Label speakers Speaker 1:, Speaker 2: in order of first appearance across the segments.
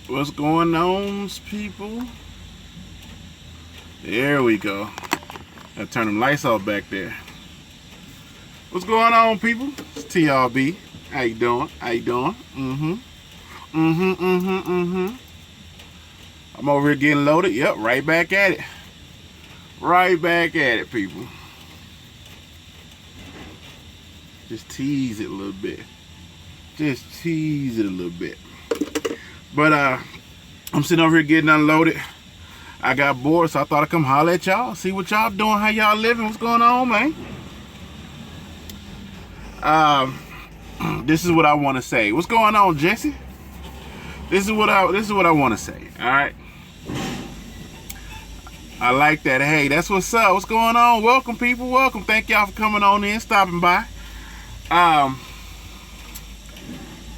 Speaker 1: What's going on, people? There we go. I turn them lights off back there. What's going on, people? It's TRB. How you doing? How you doing? I'm over here getting loaded. Yep, right back at it. Right back at it, people. Just tease it a little bit. Just tease it a little bit. But I'm sitting over here getting unloaded. I got bored, so I thought I'd come holler at y'all, see what y'all doing, how y'all living, what's going on, man. This is what I want to say. What's going on, Jesse? This is what I want to say. All right. I like that. Hey, that's what's up. What's going on? Welcome, people. Welcome. Thank y'all for coming on in, stopping by.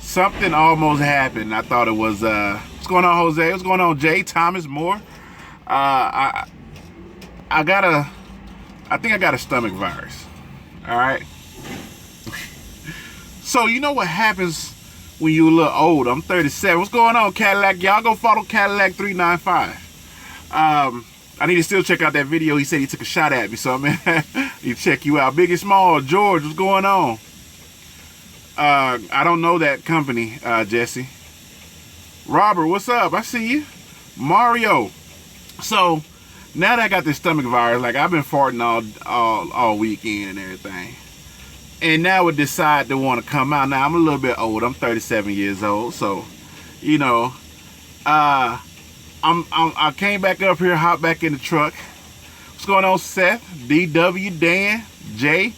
Speaker 1: Something almost happened. I thought it was what's going on, Jose? What's going on, Jay? Thomas Moore? I think I got a stomach virus. All right. So you know what happens when you a little old? I'm 37. What's going on, Cadillac? Y'all go follow Cadillac 395. I need to still check out that video. He said he took a shot at me, so man, you check you out. Big and Small, George, what's going on? I don't know that company, Jesse. Robert, what's up? I see you. Mario. So now that I got this stomach virus, like I've been farting all weekend and everything, and now it decide to want to come out. Now I'm a little bit old. I'm 37 years old, so you know, I came back up here, hopped back in the truck. What's going on, Seth, DW, Dan, Jay?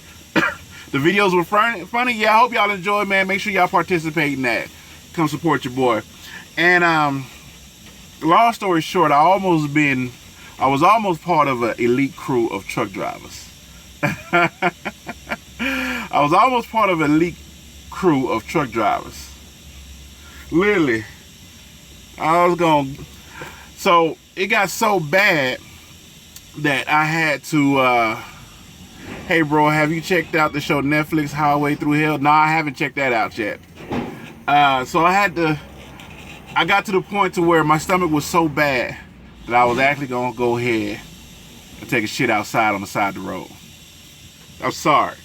Speaker 1: The videos were funny. Yeah, I hope y'all enjoy, man. Make sure y'all participate in that. Come support your boy. And long story short, I was almost part of an elite crew of truck drivers. I was almost part of an elite crew of truck drivers. Literally. So it got so bad that I had to, hey bro, have you checked out the show Netflix, Highway Through Hell? No, I haven't checked that out yet. So I got to the point to where my stomach was so bad that I was actually gonna go ahead and take a shit outside on the side of the road. I'm sorry.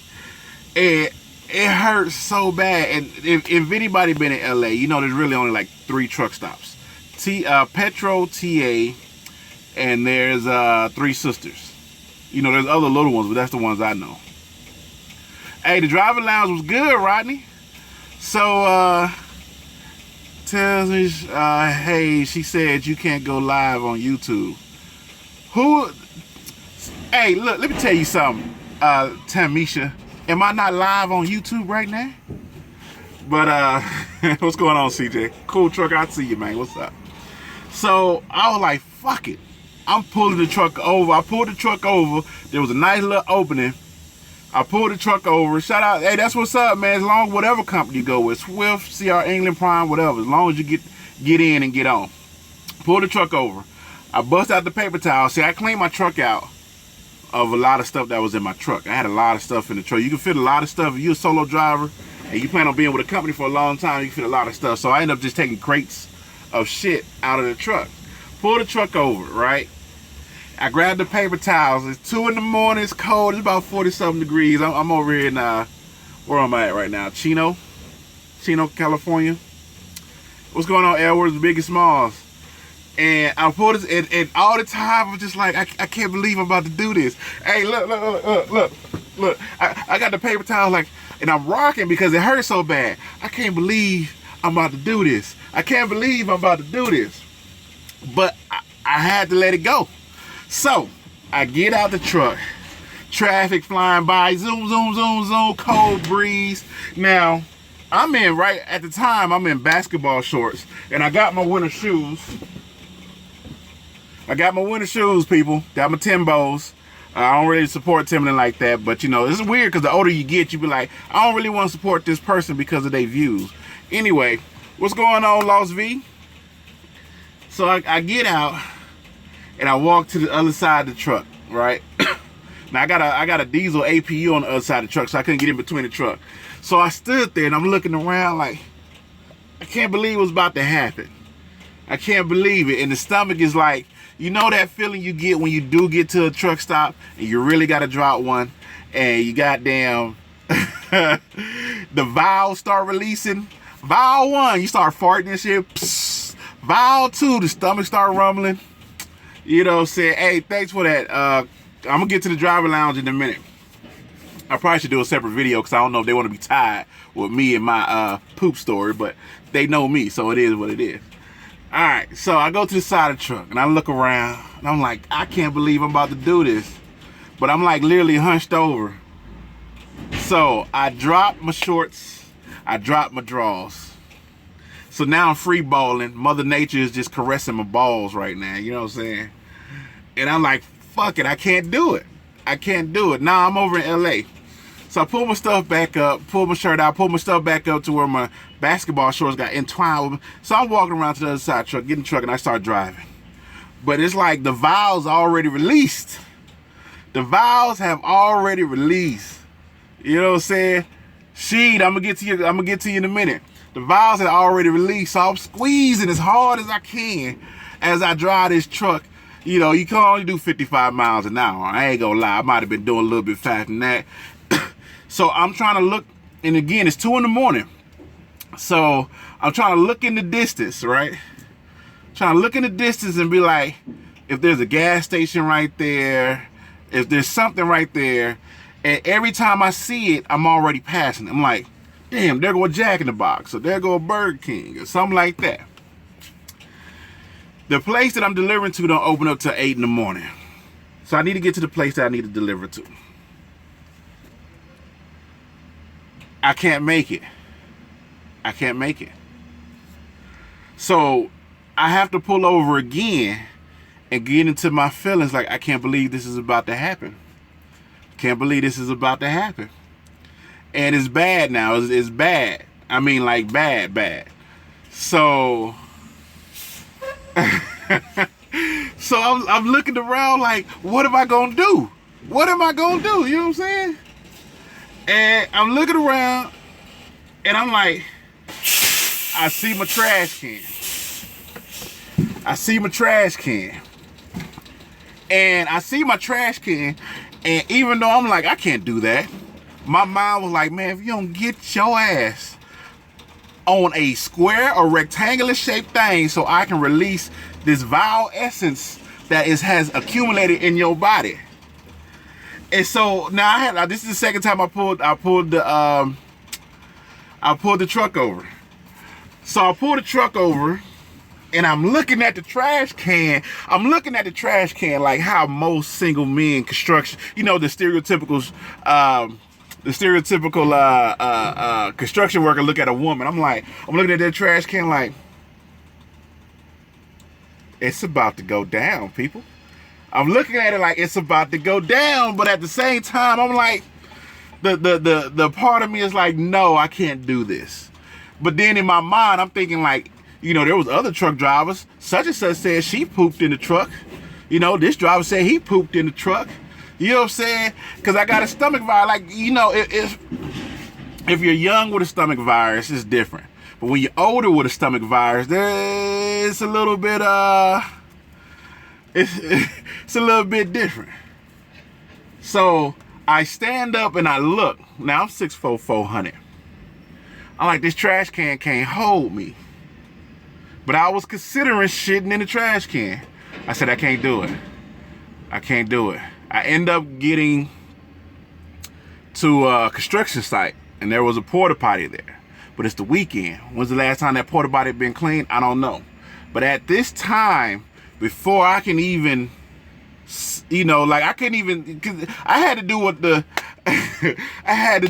Speaker 1: It hurts so bad. And if anybody been in LA, you know there's really only like 3 truck stops. Petro, TA, and there's 3 Sisters. You know, there's other little ones, but that's the ones I know. Hey, the driving lounge was good, Rodney. So, tells me, hey, she said you can't go live on YouTube. Hey, look, let me tell you something, Tamisha. Am I not live on YouTube right now? But, what's going on, CJ? Cool truck, I see you, man. What's up? So, I was like, fuck it. I'm pulling the truck over. I pulled the truck over. There was a nice little opening. I pulled the truck over. Shout out, hey, that's what's up, man. As long as whatever company you go with, Swift, CR England Prime, whatever. As long as you get in and get on. Pull the truck over. I bust out the paper towel. See, I cleaned my truck out of a lot of stuff that was in my truck. I had a lot of stuff in the truck. You can fit a lot of stuff. If you're a solo driver and you plan on being with a company for a long time, you can fit a lot of stuff. So I ended up just taking crates of shit out of the truck. Pull the truck over, right? I grabbed the paper towels. It's 2 in the morning. It's cold. It's about 40-something degrees. I'm over here in, where am I at right now? Chino, California. What's going on, Edwards, Big and Smalls? And I pulled this, and all the time I was just like, I can't believe I'm about to do this. Hey, look. I got the paper towel, like, and I'm rocking because it hurts so bad. I can't believe I'm about to do this. I can't believe I'm about to do this. But I had to let it go. So, I get out the truck, traffic flying by, zoom, zoom, zoom, zoom, cold breeze. Now, I'm in basketball shorts, and I got my winter shoes. People. Got my Timbos. I don't really support Timberland like that, but you know, it's weird because the older you get, you be like, I don't really want to support this person because of their views. Anyway, what's going on, Lost V? So I get out, and I walk to the other side of the truck, right? Now I got a diesel APU on the other side of the truck, so I couldn't get in between the truck. So I stood there and I'm looking around like, I can't believe what's about to happen. I can't believe it. And the stomach is like, you know that feeling you get when you do get to a truck stop and you really got to drop one and you goddamn the valves start releasing. Valve 1, you start farting and shit. Psst. Valve 2, the stomach start rumbling. You know, say, hey, thanks for that. I'm gonna get to the driver lounge in a minute. I probably should do a separate video because I don't know if they want to be tied with me and my poop story, but they know me, so it is what it is. All right, so I go to the side of the truck and I look around and I'm like, I can't believe I'm about to do this. But I'm like literally hunched over. So I drop my shorts, I drop my drawers. So now I'm free balling. Mother Nature is just caressing my balls right now, you know what I'm saying? And I'm like, fuck it, I can't do it. I can't do it. Now I'm over in LA. So I pull my stuff back up, pull my shirt out, pull my stuff back up to where my basketball shorts got entwined with me. So I'm walking around to the other side of the truck, get in the truck, and I start driving. But it's like the valves already released. The valves have already released. You know what I'm saying? Sheed, I'm gonna get to you in a minute. The valves had already released, so I'm squeezing as hard as I can as I drive this truck. You know, you can only do 55 miles an hour. I ain't gonna lie, I might have been doing a little bit faster than that. So I'm trying to look, and again, it's 2 in the morning. So I'm trying to look in the distance, right? Trying to look in the distance and be like, if there's a gas station right there, if there's something right there, and every time I see it, I'm already passing. I'm like, damn, there go a Jack in the Box, or there go a Burger King, or something like that. The place that I'm delivering to don't open up till 8 in the morning. So I need to get to the place that I need to deliver to. I can't make it. I can't make it. So I have to pull over again and get into my feelings like, I can't believe this is about to happen. Can't believe this is about to happen. And it's bad now. It's bad. I mean, like bad. So so I'm looking around like, what am I gonna do? What am I gonna do? You know what I'm saying? And I'm looking around and I'm like, I see my trash can. I see my trash can. And I see my trash can, and even though I'm like, I can't do that, my mind was like, man, if you don't get your ass on a square or rectangular shaped thing so I can release this vile essence that has accumulated in your body. And so now this is the second time I pulled the truck over. So I pulled the truck over and I'm looking at the trash can. I'm looking at the trash can like how most single men construction, you know, the stereotypical construction worker look at a woman. I'm looking at that trash can like, it's about to go down, people. I'm looking at it like it's about to go down, but at the same time, I'm like, the part of me is like, no, I can't do this. But then in my mind, I'm thinking like, you know, there was other truck drivers. Such and such said she pooped in the truck. You know, this driver said he pooped in the truck. You know what I'm saying? Because I got a stomach virus. Like, you know, if you're young with a stomach virus, it's different. But when you're older with a stomach virus, it's a little bit, it's a little bit different. So I stand up and I look. Now I'm 6'4", 400. I'm like, this trash can can't hold me. But I was considering shitting in the trash can. I said, I can't do it. I can't do it. I end up getting to a construction site, and there was a porta potty there. But it's the weekend. When's the last time that porta potty been cleaned? I don't know. But at this time, before I can even, you know, like I couldn't even, cause I had to do what the, I had to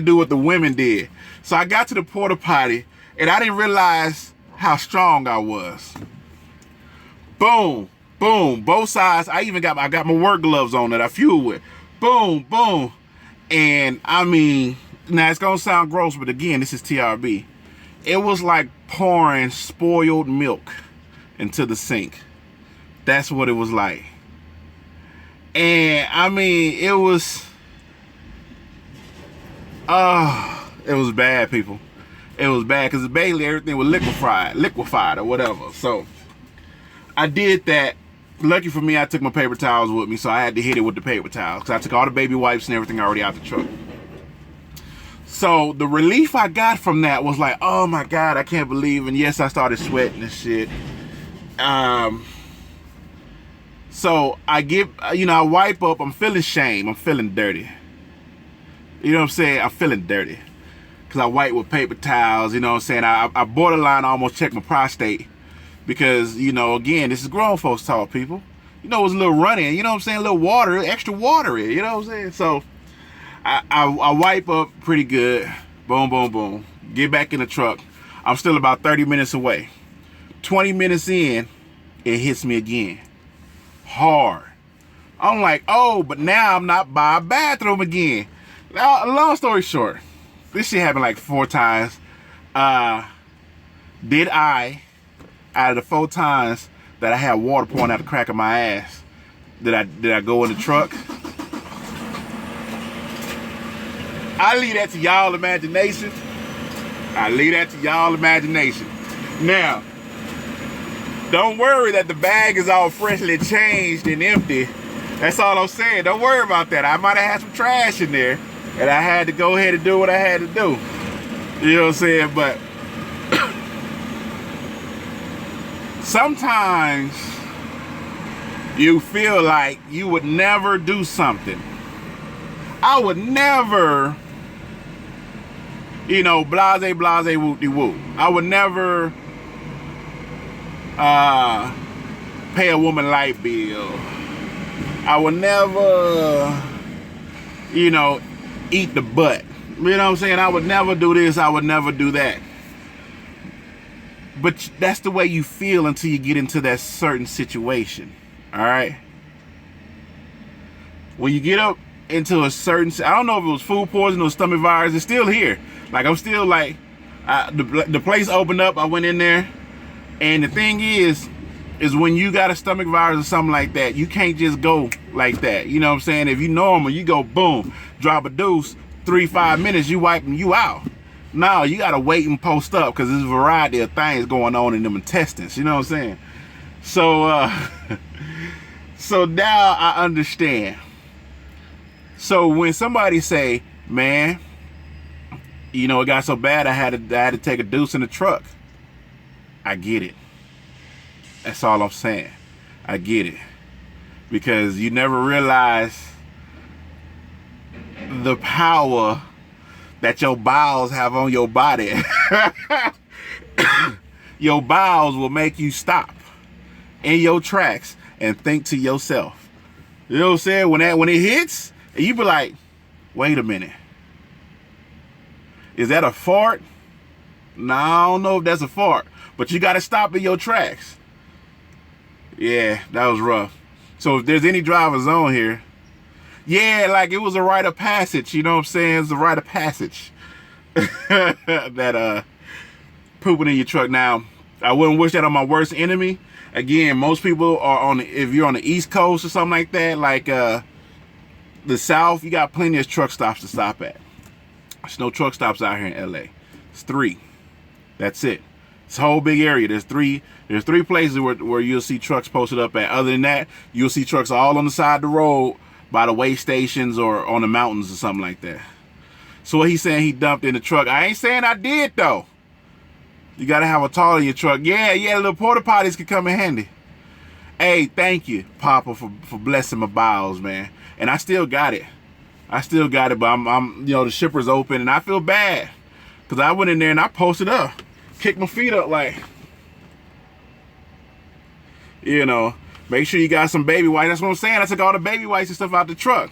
Speaker 1: do what the women did. So I got to the porta potty, and I didn't realize how strong I was. Boom, boom, both sides. I got my work gloves on that I fuel with. Boom, boom. And I mean, now it's gonna sound gross, but again, this is TRB. It was like pouring spoiled milk into the sink. That's what it was like. And I mean, it was bad, people. It was bad because basically everything was liquefied or whatever. So I did that. Lucky for me, I took my paper towels with me, so I had to hit it with the paper towels because I took all the baby wipes and everything already out the truck. So the relief I got from that was like, oh my God, I can't believe. And yes, I started sweating and shit. So I get, I wipe up. I'm feeling shame. I'm feeling dirty. You know what I'm saying? I'm feeling dirty because I wipe with paper towels. You know what I'm saying? I borderline almost checked my prostate. Because, again, this is grown folks talk, people. It was a little running, you know what I'm saying? A little water, extra watery, you know what I'm saying? So, I wipe up pretty good. Boom, boom, boom. Get back in the truck. I'm still about 30 minutes away. 20 minutes in, it hits me again. Hard. I'm like, oh, but now I'm not by a bathroom again. Now, long story short, this shit happened like 4 times. Did I... Out of the 4 times that I had water pouring out the crack of my ass, did I go in the truck? I leave that to y'all imagination. Now, don't worry that the bag is all freshly changed and empty. That's all I'm saying. Don't worry about that. I might have had some trash in there, and I had to go ahead and do what I had to do. You know what I'm saying? But sometimes you feel like you would never do something. I would never, blase, blase, whoop-de-whoop. I would never pay a woman light bill. I would never, eat the butt. You know what I'm saying? I would never do this. I would never do that. But that's the way you feel until you get into that certain situation. All right? When you get up into a certain... I don't know if it was food poisoning or stomach virus. It's still here. Like, I'm still like... the place opened up. I went in there. And the thing is when you got a stomach virus or something like that, you can't just go like that. You know what I'm saying? If you normal, you go boom, drop a deuce, 3-5 minutes, you wiping you out. No, you gotta wait and post up because there's a variety of things going on in them intestines. You know what I'm saying? So, so now I understand. So when somebody say, "Man, it got so bad I had to take a deuce in the truck," I get it. That's all I'm saying. I get it because you never realize the power that your bowels have on your body. Your bowels will make you stop in your tracks and think to yourself. You know what I'm saying? When it hits, and you be like, wait a minute. Is that a fart? No, I don't know if that's a fart. But you got to stop in your tracks. Yeah, that was rough. So if there's any drivers on here, yeah, like it was a rite of passage, you know what I'm saying? It's a rite of passage. That pooping in your truck. Now, I wouldn't wish that on my worst enemy. Again, most people are if you're on the East Coast or something like that, like the South, you got plenty of truck stops to stop at. There's no truck stops out here in LA. It's 3. That's it. It's a whole big area. There's three places where you'll see trucks posted up at. Other than that, you'll see trucks all on the side of the road by the way stations or on the mountains or something like that. So what he's saying, he dumped in the truck. I ain't saying I did though. You gotta have a toilet in your truck. Yeah, little porta potties could come in handy. Hey, thank you, Papa, for blessing my bowels, man. And I still got it. But I'm the shipper's open and I feel bad. Cause I went in there and I posted up, kicked my feet up like, make sure you got some baby wipes. That's what I'm saying. I took all the baby wipes and stuff out the truck.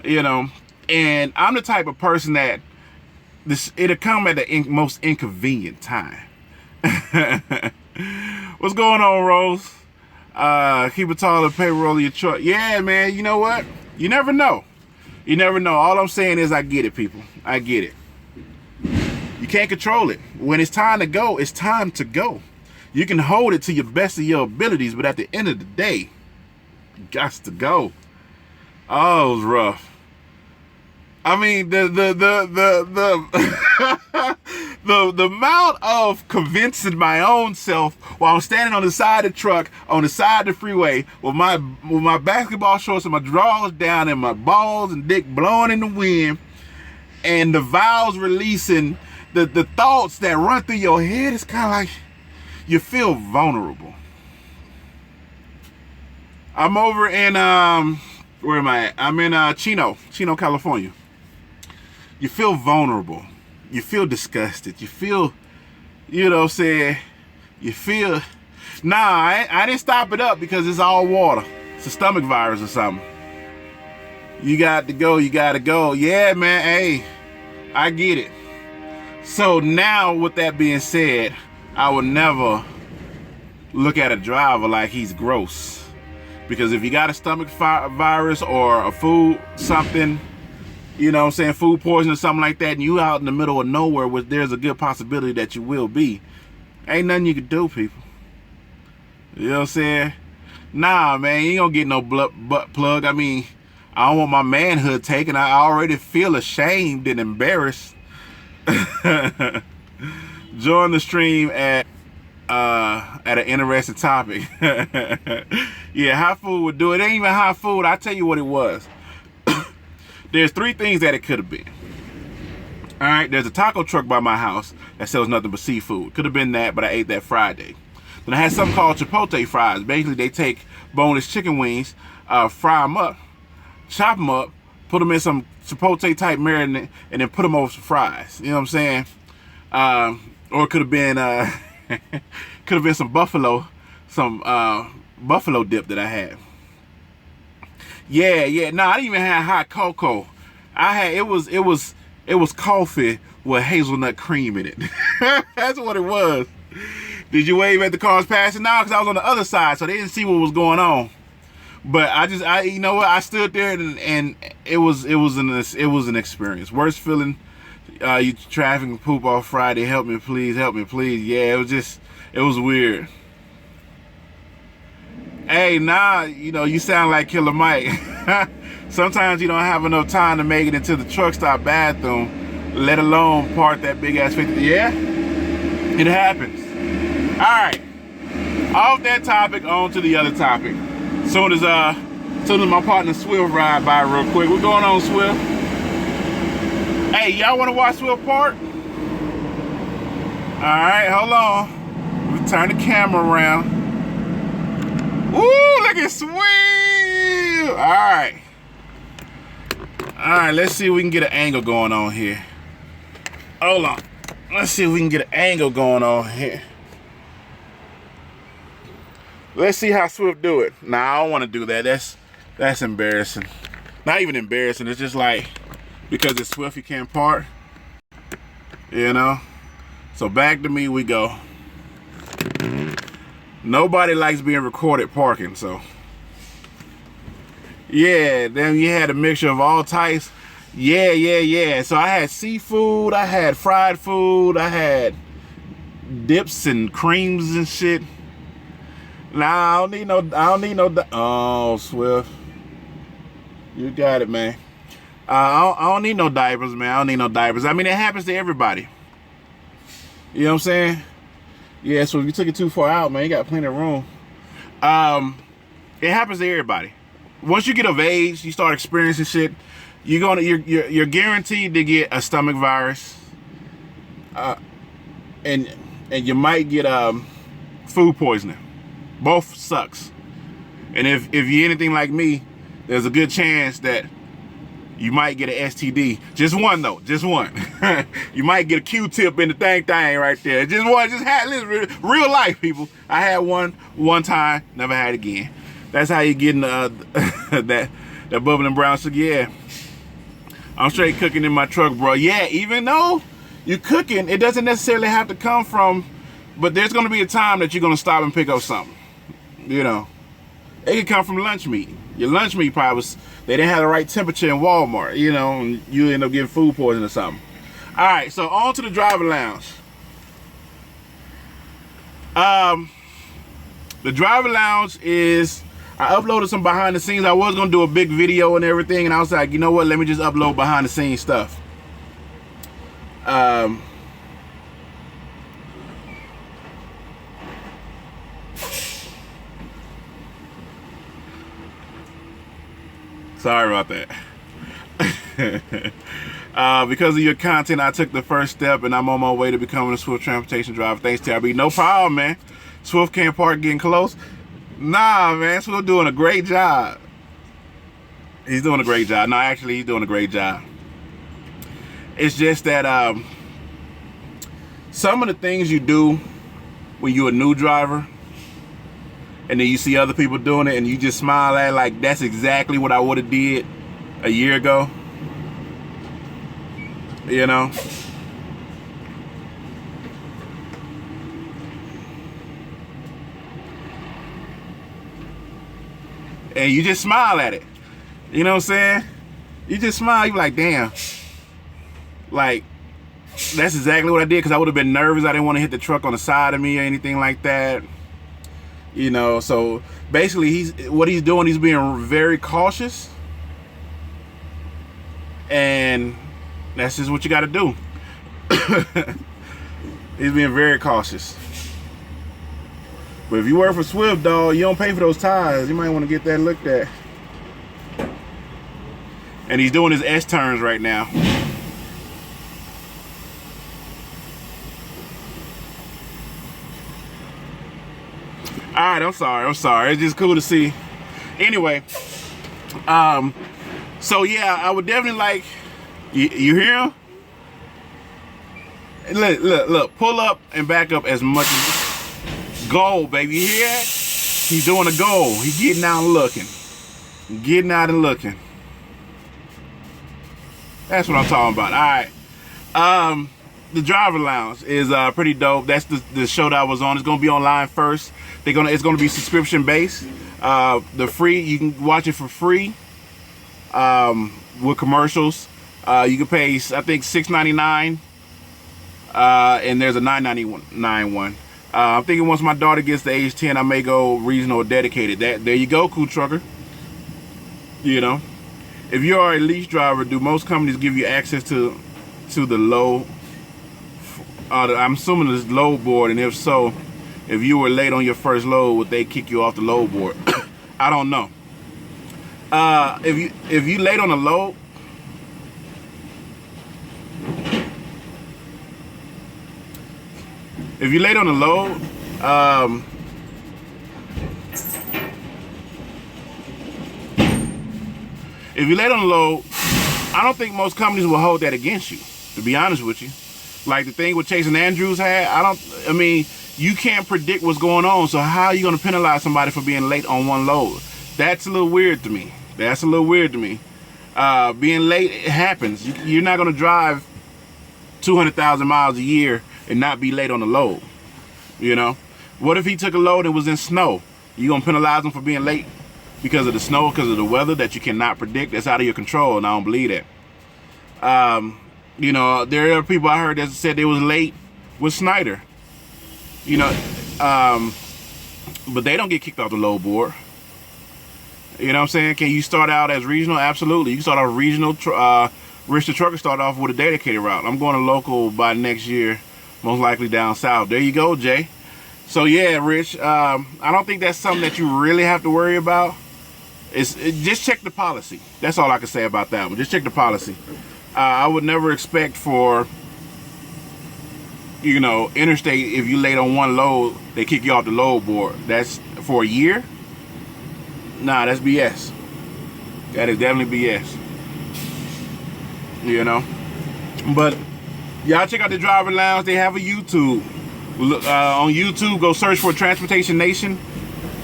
Speaker 1: And I'm the type of person that it'll come at the most inconvenient time. What's going on, Rose? Keep a toilet paper roll in your truck. Yeah, man, you know what? You never know. You never know. All I'm saying is I get it, people. I get it. You can't control it. When it's time to go, it's time to go. You can hold it to your best of your abilities, but at the end of the day, you got to go. Oh, it was rough. I mean, the the amount of convincing my own self while I'm standing on the side of the truck, on the side of the freeway, with my basketball shorts and my drawers down and my balls and dick blowing in the wind, and the valves releasing, the thoughts that run through your head, it's kind of like you feel vulnerable. I'm over in where am I at? I'm in Chino, California. You feel vulnerable. You feel disgusted. You feel, you know what I'm saying? You feel, nah, I didn't stop it up because it's all water. It's a stomach virus or something. You got to go, you got to go. Yeah, man, hey, I get it. So now with that being said, I would never look at a driver like he's gross. Because if you got a stomach virus or a food something, you know what I'm saying, food poisoning or something like that, and you out in the middle of nowhere where there's a good possibility that you will be, ain't nothing you can do, people. You know what I'm saying? Nah, man, you ain't gonna get no butt plug. I mean, I don't want my manhood taken. I already feel ashamed and embarrassed. Join the stream at an interesting topic. Yeah, hot food would do it. It ain't even hot food. I'll tell you what it was. There's three things that it could have been. All right, there's a taco truck by my house that sells nothing but seafood. Could have been that, but I ate that Friday. Then I had something called chipotle fries. Basically, they take boneless chicken wings, fry them up, chop them up, put them in some chipotle type marinade, and then put them over some fries. You know what I'm saying? Or it could have been some buffalo dip that I had. Yeah. No, I didn't even have hot cocoa. It was coffee with hazelnut cream in it. That's what it was. Did you wave at the cars passing? No, because I was on the other side, so they didn't see what was going on. But I you know what? I stood there and it was an experience. Worst feeling. You traffic and poop off Friday. Help me, please. Yeah, it was weird. Hey, nah, you know, you sound like Killer Mike. Sometimes you don't have enough time to make it into the truck stop bathroom, let alone park that big ass 50. Yeah, it happens. All right, off that topic, on to the other topic. Soon as my partner Swift ride by real quick. What's going on, Swift? Hey, y'all want to watch Swift park? All right, hold on. Let me turn the camera around. Woo, look at Swift! Alright, let's see if we can get an angle going on here. Hold on. Let's see if we can get an angle going on here. Let's see how Swift do it. Nah, I don't want to do that. That's embarrassing. Not even embarrassing. It's just like, because it's Swift, you can't park. You know? So back to me we go. Nobody likes being recorded parking, so. Yeah, then you had a mixture of all types. Yeah. So I had seafood, I had fried food, I had dips and creams and shit. Nah, I don't need no, oh, Swift. You got it, man. I don't need no diapers, man. I don't need no diapers. I mean, it happens to everybody. You know what I'm saying? Yeah, so if you took it too far out, man, you got plenty of room. It happens to everybody. Once you get of age, you start experiencing shit. You're guaranteed to get a stomach virus, and you might get food poisoning. Both sucks. And if you're anything like me, there's a good chance that you might get an STD. Just one though, just one. You might get a Q-tip in the thing right there. Just one, real life, people. I had one time, never had it again. That's how you get in that bubbling brown sugar. Yeah, I'm straight cooking in my truck, bro. Yeah, even though you're cooking, it doesn't necessarily have to come from, but there's gonna be a time that you're gonna stop and pick up something. You know, it could come from lunch meat. Your lunch meat probably was, they didn't have the right temperature in Walmart, you know, and you end up getting food poisoning or something. All right, so on to the driver lounge. The driver lounge is, I uploaded some behind the scenes. I was gonna do a big video and everything, and I was like, you know what, let me just upload behind the scenes stuff. Sorry about that. Because of your content, I took the first step and I'm on my way to becoming a Swift transportation driver. Thanks, TRB. No problem, man. Swift can't park getting close. Nah, man. Swift doing a great job. He's doing a great job. No, actually, he's doing a great job. It's just that some of the things you do when you're a new driver and then you see other people doing it and you just smile at it like that's exactly what I would have did a year ago. You know? And you just smile at it. You know what I'm saying? You just smile, you're like, damn. Like, that's exactly what I did, because I would have been nervous. I didn't want to hit the truck on the side of me or anything like that. You know, so basically what he's doing, he's being very cautious. And that's just what you got to do. He's being very cautious. But if you work for Swift, dog, you don't pay for those tires. You might want to get that looked at. And he's doing his S-turns right now. Alright, I'm sorry. It's just cool to see. Anyway, so yeah, I would definitely like, you hear him? Look, pull up and back up as much as goal, baby. You hear that? He's doing a goal. He's getting out and looking. Getting out and looking. That's what I'm talking about. Alright. The driver lounge is pretty dope. That's the show that I was on. It's gonna be online first. It's gonna be subscription based. The free, you can watch it for free. With commercials. You can pay, I think, $6.99. And there's a $9.99 one. I'm thinking once my daughter gets to age 10, I may go regional or dedicated. There you go, cool trucker. You know, if you are a lease driver, do most companies give you access to the low? I'm assuming it's load board, and if so, if you were late on your first load, would they kick you off the load board? I don't know. If you late on a load, if you're late on a load, if you're late on a load, I don't think most companies will hold that against you, to be honest with you. Like the thing with Chase and Andrews had, I mean, you can't predict what's going on, so how are you going to penalize somebody for being late on one load? That's a little weird to me. Being late, it happens. You're not going to drive 200,000 miles a year and not be late on the load. You know? What if he took a load and was in snow? You going to penalize him for being late because of the snow, because of the weather that you cannot predict? That's out of your control, and I don't believe that. You know, there are people I heard that said they was late with Snyder. You know, but they don't get kicked off the load board. You know what I'm saying? Can you start out as regional? Absolutely. You can start off regional. Rich the Trucker start off with a dedicated route. I'm going to local by next year, most likely down south. There you go, Jay. So yeah, Rich, I don't think that's something that you really have to worry about. Just check the policy. That's all I can say about that one. Just check the policy. I would never expect for, you know, interstate, if you late on one load, they kick you off the load board. That's for a year? Nah, that's BS. That is definitely BS. You know? But y'all check out the Driver Lounge. They have a YouTube. On YouTube, go search for Transportation Nation,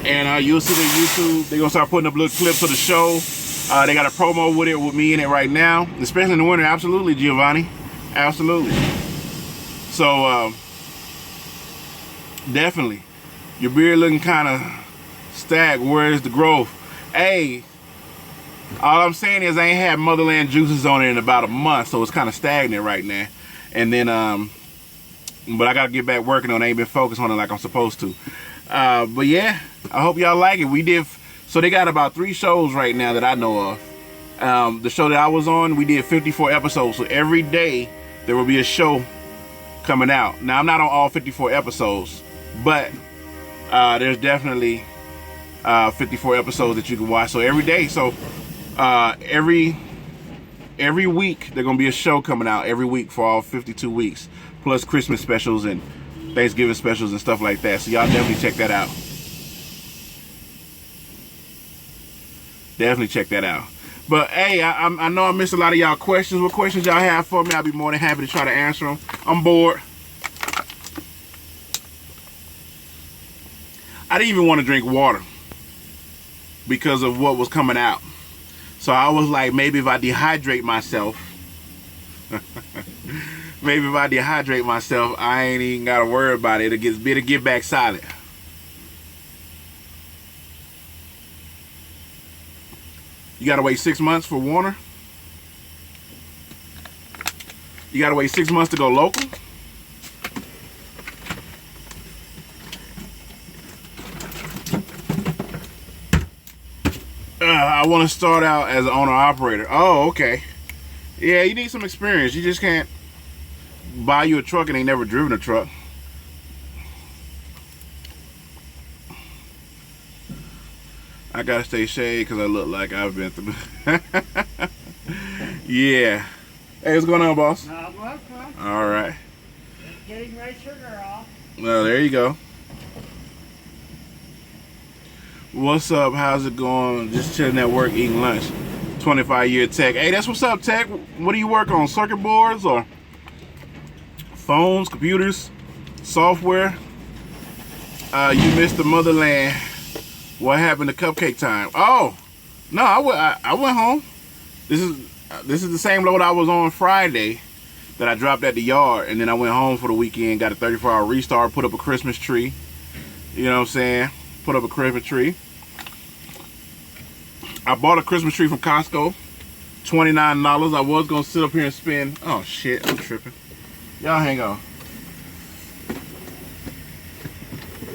Speaker 1: and you'll see their YouTube. They're gonna start putting up little clips of the show. They got a promo with it, with me in it right now, especially in the winter. Absolutely, Giovanni. Absolutely. So definitely, your beard looking kind of stacked. Where's the growth? Hey, all I'm saying is I ain't had Motherland juices on it in about a month, so it's kind of stagnant right now. And then but I gotta get back working on it. I ain't been focused on it like I'm supposed to. But yeah, I hope y'all like it. So they got about 3 shows right now that I know of. The show that I was on, we did 54 episodes. So every day there will be a show coming out. Now I'm not on all 54 episodes, but there's definitely 54 episodes that you can watch. So every day. So Every week there's gonna be a show coming out every week for all 52 weeks, plus Christmas specials and Thanksgiving specials and stuff like that. So y'all definitely check that out. Definitely check that out. But hey, I know I missed a lot of y'all questions. What questions y'all have for me? I'll be more than happy to try to answer them. I'm bored. I didn't even want to drink water because of what was coming out. So I was like, maybe if I dehydrate myself, I ain't even got to worry about it. It'll get back solid. You got to wait 6 months for Warner? You got to wait 6 months to go local? I want to start out as an owner-operator. Oh, okay. Yeah, you need some experience. You just can't buy you a truck and ain't never driven a truck. I gotta stay shade because I look like I've been through. Yeah. Hey, what's going on, boss?
Speaker 2: Not much, huh?
Speaker 1: All right.
Speaker 2: Just getting my sugar off.
Speaker 1: Well, there you go. What's up? How's it going? Just chilling at work, eating lunch. 25-year tech. Hey, that's what's up, tech. What do you work on? Circuit boards or phones, computers, software? You missed the motherland. What happened to Cupcake Time? Oh, no, I went home. This is the same load I was on Friday that I dropped at the yard, and then I went home for the weekend, got a 34-hour restart, put up a Christmas tree. You know what I'm saying? Put up a Christmas tree. I bought a Christmas tree from Costco, $29. I was gonna sit up here and spend. Oh shit, I'm tripping. Y'all hang on.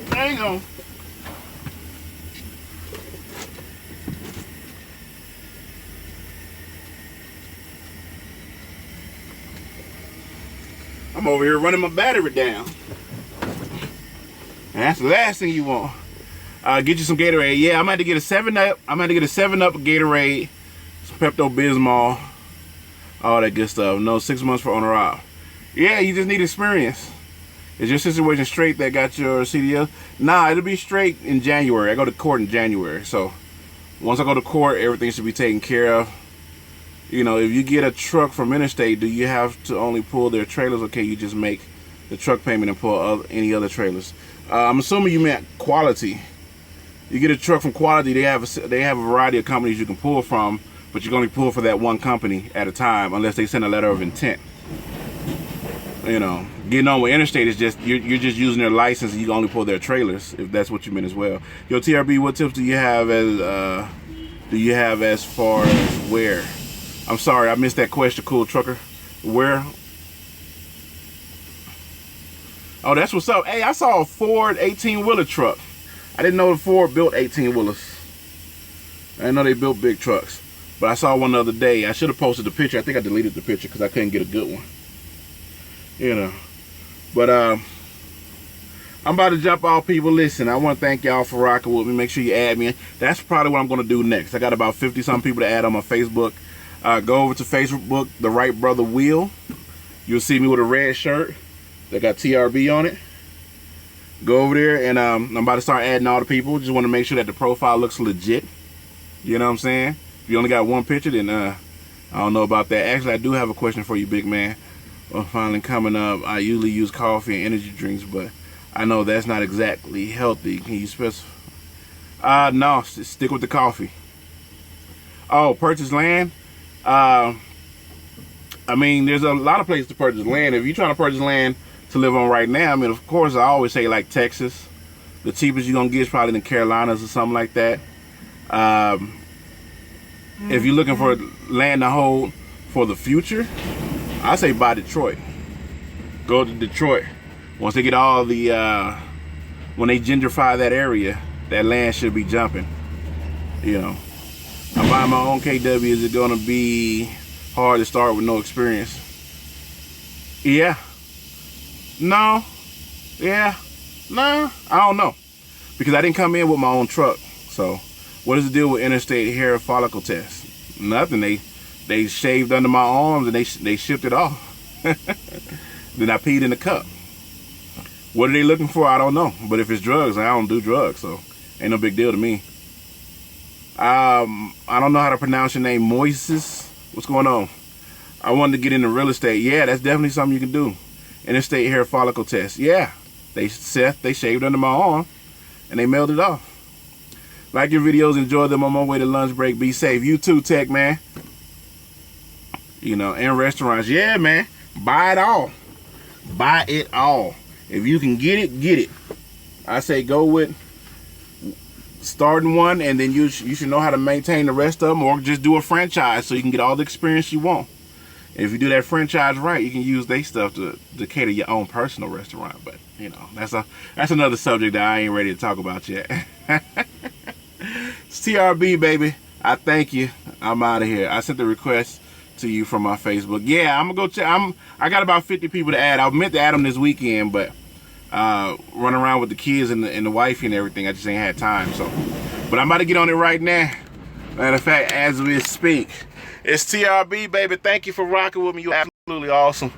Speaker 1: Hang on. I'm over here running my battery down. And that's the last thing you want. Get you some Gatorade. Yeah, I'm going to get a 7-Up. I'm going to get a 7-Up, Gatorade, some Pepto-Bismol, all that good stuff. No, 6 months for owner-op. Yeah, you just need experience. Is your situation straight that got your CDL? Nah, it'll be straight in January. I go to court in January. So once I go to court, everything should be taken care of. You know, if you get a truck from Interstate, do you have to only pull their trailers, or can you just make the truck payment and pull any other trailers? I'm assuming you meant Quality. You get a truck from Quality, they have a variety of companies you can pull from, but you can only pull for that one company at a time unless they send a letter of intent. You know, getting on with Interstate is just you're just using their license and you can only pull their trailers, if that's what you meant as well. Yo, TRB, what tips do you have as far as where? I'm sorry, I missed that question, cool trucker. Where? Oh, that's what's up. Hey, I saw a Ford 18-wheeler truck. I didn't know Ford built 18-wheelers. I didn't know they built big trucks. But I saw one the other day. I should have posted the picture. I think I deleted the picture because I couldn't get a good one. You know. But I'm about to jump off, people. Listen, I want to thank y'all for rocking with me. Make sure you add me. That's probably what I'm going to do next. I got about 50-some people to add on my Facebook. Go over to Facebook, TheRightBrotha Wheel. You'll see me with a red shirt that got TRB on it. Go over there, and I'm about to start adding all the people. Just want to make sure that the profile looks legit. You know what I'm saying? If you only got one picture, then I don't know about that. Actually, I do have a question for you, big man. Well, finally coming up, I usually use coffee and energy drinks, but I know that's not exactly healthy. Can you specify? No, stick with the coffee. Oh, purchase land? I mean, there's a lot of places to purchase land. If you're trying to purchase land to live on right now, I mean, of course, I always say like Texas. The cheapest you're gonna get is probably in the Carolinas or something like that. If you're looking for land to hold for the future, I say buy Detroit. Go to Detroit. Once they get all the when they gentrify that area, that land should be jumping. You know, I'm buying my own KW. Is it gonna be hard to start with no experience? Yeah. No. Yeah. No. I don't know, because I didn't come in with my own truck. So what is the deal with interstate hair follicle test? Nothing. They shaved under my arms and they shipped it off. Then I peed in the cup. What are they looking for? I don't know. But if it's drugs, I don't do drugs, so ain't no big deal to me. I don't know how to pronounce your name, Moises. What's going on? I wanted to get into real estate. Yeah, that's definitely something you can do. Interstate hair follicle test. Yeah, they shaved under my arm and they mailed it off. Like your videos, enjoy them on my way to lunch break. Be safe. You too, Tech Man. You know, and restaurants. Yeah, man. Buy it all. Buy it all. If you can get it, get it. I say go with starting one, and then you should know how to maintain the rest of them, or just do a franchise so you can get all the experience you want. And if you do that franchise right, you can use their stuff to cater your own personal restaurant. But you know, that's another subject that I ain't ready to talk about yet. It's TRB, baby. I thank you. I'm out of here. I sent the request to you from my Facebook. Yeah, I'm gonna go check. I got about 50 people to add. I meant to add them this weekend, but running around with the kids and the wifey and everything, I just ain't had time. So, but I'm about to get on it right now. Matter of fact, as we speak, it's TRB, baby. Thank you for rocking with me. You absolutely awesome.